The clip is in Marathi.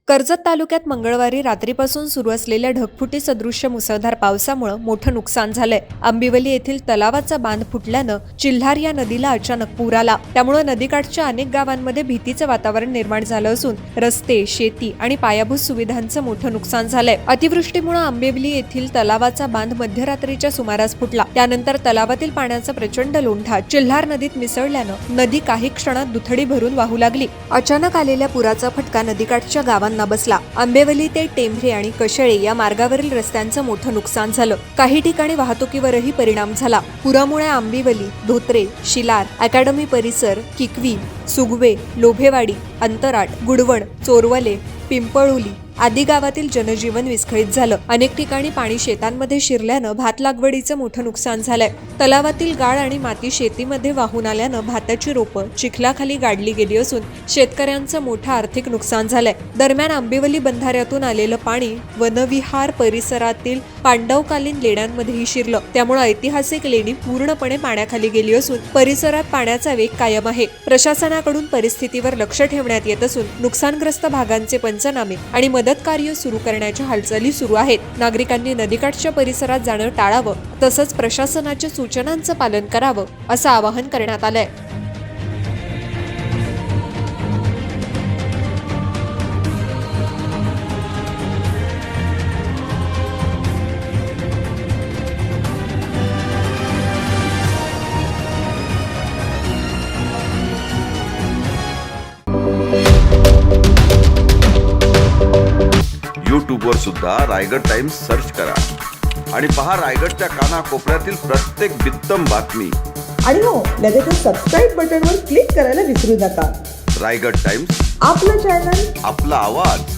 कर्जत तालुक्यात मंगळवारी रात्रीपासून सुरू असलेल्या ढगफुटी सदृश्य मुसळधार पावसामुळे मोठं नुकसान झालंय। आंबिवली येथील तलावाचा बांध फुटल्यानं चिल्हार या नदीला अचानक पूर आला। त्यामुळे नदीकाठच्या अनेक गावांमध्ये भीतीचं वातावरण निर्माण झालं असून रस्ते, शेती आणि पायाभूत सुविधांचं मोठं नुकसान झालंय। अतिवृष्टीमुळे आंबिवली येथील तलावाचा बांध मध्यरात्रीच्या सुमारास फुटला। त्यानंतर तलावातील पाण्याचा प्रचंड लोंढा चिल्हार नदीत मिसळल्यानं नदी काही क्षणात दुथडी भरून वाहू लागली। अचानक आलेल्या पुराचा फटका नदीकाठच्या गावांना बसला। आंबिवली ते टेंभरे आणि कशेळे या मार्गावरील रस्त्यांचं मोठं नुकसान झालं। काही ठिकाणी वाहतुकीवरही परिणाम झाला। पुरामुळे आंबिवली, धोत्रे, शिलार, अकॅडमी परिसर, किकवी, सुगवे, लोभेवाडी, अंतराट, गुडवण, चोरवले, पिंपळुली आदी गावातील जनजीवन विस्कळीत झालं। अनेक ठिकाणी पाणी शेतांमध्ये शिरल्यानं भात लागवडीचं मोठं नुकसान झालंय। तलावातील गाळ आणि माती शेतीमध्ये वाहून आल्यानं भाताची रोपं चिखलाखाली गाडली गेली असून शेतकऱ्यांचं मोठं आर्थिक नुकसान झालंय। दरम्यान आंबिवली बंधाऱ्यातून आलेलं पाणी वनविहार परिसरातील पांडवकालीन लेण्यांमध्येही शिरलं। त्यामुळे ऐतिहासिक लेणी पूर्णपणे पाण्याखाली गेली असून परिसरात पाण्याचा वेग कायम आहे। प्रशासनाकडून परिस्थितीवर लक्ष ठेवण्यात येत असून नुकसानग्रस्त भागांचे पंचनामे आणि मदत कार्य सुरू करण्याच्या हालचाली सुरू आहेत। नागरिकांनी नदीकाठच्या परिसरात जाणं टाळावं तसंच प्रशासनाच्या सूचनांचं पालन करावं असं आवाहन करण्यात आलंय। यूट्यूबवर सुद्धा रायगड टाइम्स सर्च करा आणि पहा रायगडच्या कानाकोपऱ्यातील प्रत्येक बित्तम बातमी। आणि हो, लगेच सबस्क्राईब बटनवर क्लिक करायला विसरू नका। रायगड टाइम्स, आपलं चॅनल, आपला आवाज।